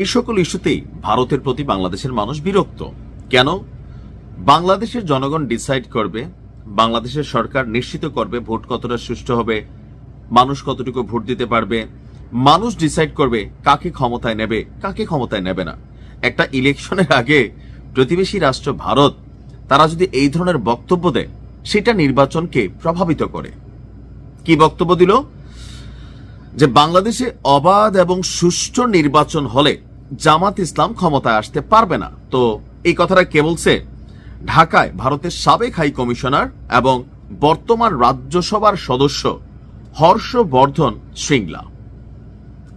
এই সকল ইস্যুতেই ভারতের প্রতি বাংলাদেশের মানুষ বিরক্ত। কেন? বাংলাদেশের জনগণ ডিসাইড করবে, বাংলাদেশের সরকার নিশ্চিত করবে ভোট কতটা সুষ্ঠু হবে, মানুষ কতটুকু ভোট দিতে পারবে, মানুষ ডিসাইড করবে কাকে ক্ষমতায় নেবে, কাকে ক্ষমতায় নেবে না। একটা ইলেকশনের আগে প্রতিবেশী রাষ্ট্র ভারত তারা যদি এই ধরনের বক্তব্য দেয়, সেটা নির্বাচনকে প্রভাবিত করে। কি বক্তব্য দিল? যে বাংলাদেশে অবাধ এবং সুষ্ঠু নির্বাচন হলে জামাত ইসলাম ক্ষমতায় আসতে পারবে না। তো এই কথাটা কে বলছে? ঢাকায় ভারতের সাবেক হাই কমিশনার এবং বর্তমান রাজ্যসভার সদস্য হর্ষবর্ধন শ্রিংলা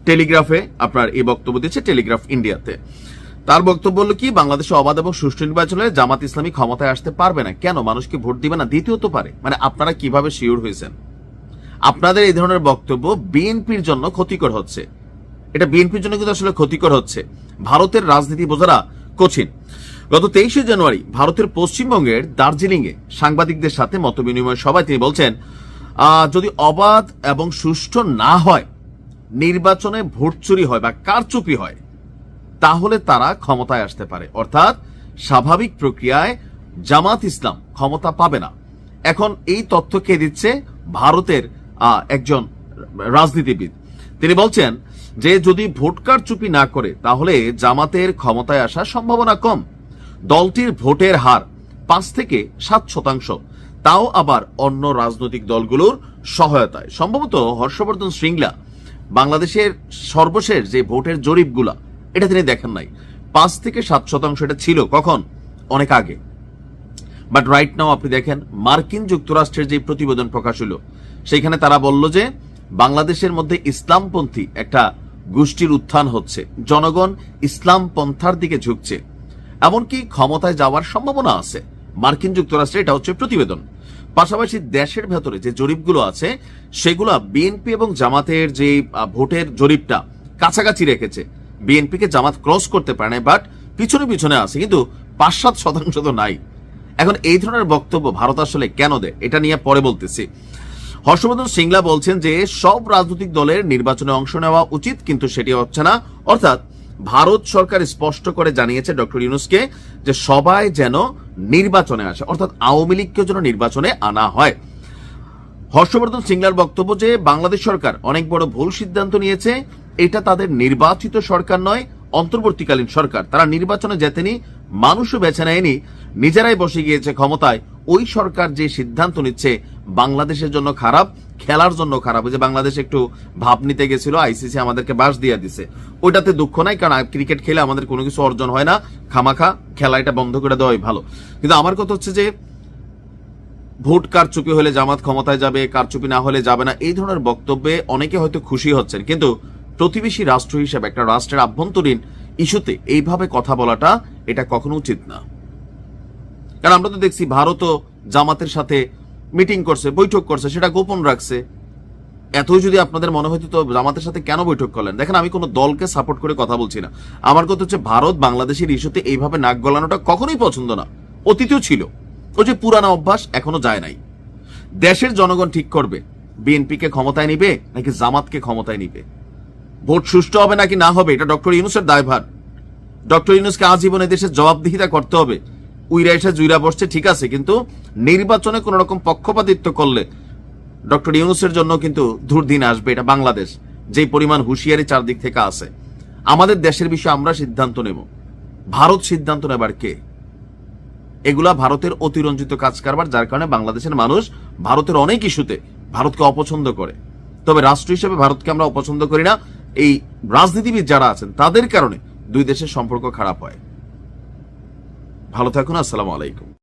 টেলিগ্রাফে আপনার এই বক্তব্য দিচ্ছে, টেলিগ্রাফ ইন্ডিয়াতে। তার বক্তব্য হলো কি, বাংলাদেশে অবাধ এবং সুষ্ঠু নির্বাচন হলে জামাত ইসলামী ক্ষমতায় আসতে পারবে না। কেন? মানুষকে ভোট দিবে না, দিতেও তো পারে। মানে আপনারা কিভাবে শিওর হয়েছেন? আপনাদের এই ধরনের বক্তব্য বিএনপির জন্য ক্ষতিকর হচ্ছে। এটা বিএনপির জন্য কিন্তু আসলে ক্ষতিকর হচ্ছে। ভারতের রাজনীতি বোঝারা কঠিন। গত 23শে জানুয়ারি ভারতের পশ্চিমবঙ্গের দার্জিলিং এ সাংবাদিকদের সাথে মতবিনিময় সভায় তিনি বলছেন, যদি অবাধ এবং সুষ্ঠু না হয়, নির্বাচনে ভোট চুরি হয় বা কারচুপি হয়, তাহলে তারা ক্ষমতায় আসতে পারে। অর্থাৎ স্বাভাবিক প্রক্রিয়ায় জামাত ইসলাম ক্ষমতা পাবে না। এখন এই তথ্য কে দিচ্ছে? ভারতের একজন রাজনীতিবিদ। তিনি বলছেন যে যদি ভোট কারচুপি না করে তাহলে জামাতের ক্ষমতায় আসার সম্ভাবনা কম। দলটির ভোটের হার 5 থেকে 7%, তাও আবার অন্য রাজনৈতিক দলগুলোর সহায়তায়। সম্ভবত হর্ষবর্ধন শ্রিংলা বাংলাদেশের সর্বশেষ যে ভোটের জরিপগুলা, এটা তিনি দেখেন নাই। 5 থেকে 7% এটা ছিল কখন? অনেক আগে। বাট রাইট নাও আপনি দেখেন, মার্কিন যুক্তরাষ্ট্রের যে প্রতিবেদন প্রকাশ হলো, সেখানে তারা বলল যে বাংলাদেশের মধ্যে ইসলামপন্থী একটা গোষ্ঠীর উত্থান হচ্ছে, জনগণ ইসলাম পন্থার দিকে ঝুঁকছে, এমনকি ক্ষমতায় যাওয়ার সম্ভাবনা আছে। মার্কিন যুক্তরাষ্ট্রে এটা হচ্ছে প্রতিবেদন। পাশাপাশি দেশের ভেতরে যে জরিপগুলো আছে, সেগুলো বিএনপি এবং জামাতের যে ভোটের জরিপটা কাছাকাছি রেখেছে। বিএনপিকে জামাত ক্রস করতে পারে না, বাট পিছনে পিছনে আছে, কিন্তু 5-7% তো নাই। এখন এই ধরনের বক্তব্য ভারত আসলে কেন দেয়, এটা নিয়ে পরে বলতেছি। হর্ষবর্ধন শ্রিংলা বলছেন যে সব রাজনৈতিক দলের নির্বাচনে অংশ নেওয়া উচিত, কিন্তু সেটি হচ্ছে না। অর্থাৎ ভারত সরকার স্পষ্ট করে জানিয়েছে ডক্টর ইউনূসকে যে সবাই যেন নির্বাচনে আসে, অর্থাৎ আওয়ামী লীগকে যেন নির্বাচনে আনা হয়। হর্ষবর্ধন শ্রিংলার বক্তব্য যে বাংলাদেশ সরকার অনেক বড় ভুল সিদ্ধান্ত নিয়েছে। এটা তাদের নির্বাচিত সরকার নয়, অন্তর্বর্তীকালীন সরকার। তারা নির্বাচনে জেতেনি, মানুষও বেছে নেয়নি, নিজেরাই বসে গিয়েছে ক্ষমতায়। ওই সরকার যে সিদ্ধান্ত নিচ্ছে বাংলাদেশের জন্য খারাপ, খেলার জন্য খারাপ। ওই যে বাংলাদেশ একটু ভাব নিতে গেছিল, আইসিসি আমাদেরকে বাস দিয়ে দিছে, ওইটাতে দুঃখ নাই, কারণ ক্রিকেট খেলে আমাদের কোনো কিছু অর্জন হয় না, খামাখা খেলা এটা বন্ধ করে দেওয়াই ভালো। কিন্তু আমার কথা হচ্ছে যে ভোট কারচুপি হলে জামাত ক্ষমতায় যাবে, কারচুপি না হলে যাবে না, এই ধরনের বক্তব্যে অনেকে হয়তো খুশি হচ্ছেন, কিন্তু প্রতিবেশী রাষ্ট্র হিসেবে একটা রাষ্ট্রের আভ্যন্তরীণ ইস্যুতে এইভাবে কথা বলাটা এটা কখনো উচিত না। কারণ আমরা তো দেখছি ভারতও জামাতের সাথে মিটিং করছে, বৈঠক করছে, সেটা গোপন রাখছে। এতই যদি আপনাদের মনে হইতো তো জামাতের সাথে কেন বৈঠক করলেন? দেখেন, আমি কোনো দলকে সাপোর্ট করে কথা বলছি না। আমার কথা হচ্ছে ভারত বাংলাদেশের ইস্যুতে এইভাবে নাক গলানোটা কখনোই পছন্দ না। অতীতেও ছিল, ওই যে পুরানা অভ্যাস এখনো যায় নাই। দেশের জনগণ ঠিক করবে বিএনপিকে ক্ষমতায় নিবে নাকি জামাতকে ক্ষমতায় নিবে। ভোট সুষ্ঠু হবে নাকি না হবে, এটা ডক্টর ইউনূসের দায়ভার। ডক্টর ইউনূসকে আজীবনে দেশের জবাবদিহিতা করতে হবে। উইরা এসে জুইরা বসছে ঠিক আছে, কিন্তু নির্বাচনে কোন রকম পক্ষপাতিত্ব করলে ডক্টর ইউনূসের জন্য কিন্তু দুর্দিন আসবে। এটা বাংলাদেশ, যে পরিমাণ হুঁশিয়ারি চারদিক থেকে আছে। আমাদের দেশের বিষয়ে আমরা সিদ্ধান্ত নেব, ভারত সিদ্ধান্ত নেবার কে? এগুলা ভারতের অতিরঞ্জিত কাজ কারবার, যার কারণে বাংলাদেশের মানুষ ভারতের অনেক ইস্যুতে ভারতকে অপছন্দ করে। তবে রাষ্ট্র হিসেবে ভারতকে আমরা অপছন্দ করি না। এই রাজনীতিবিদ যারা আছেন তাদের কারণে দুই দেশের সম্পর্ক খারাপ হয়। ভালো থাকুন। আসসালামু আলাইকুম।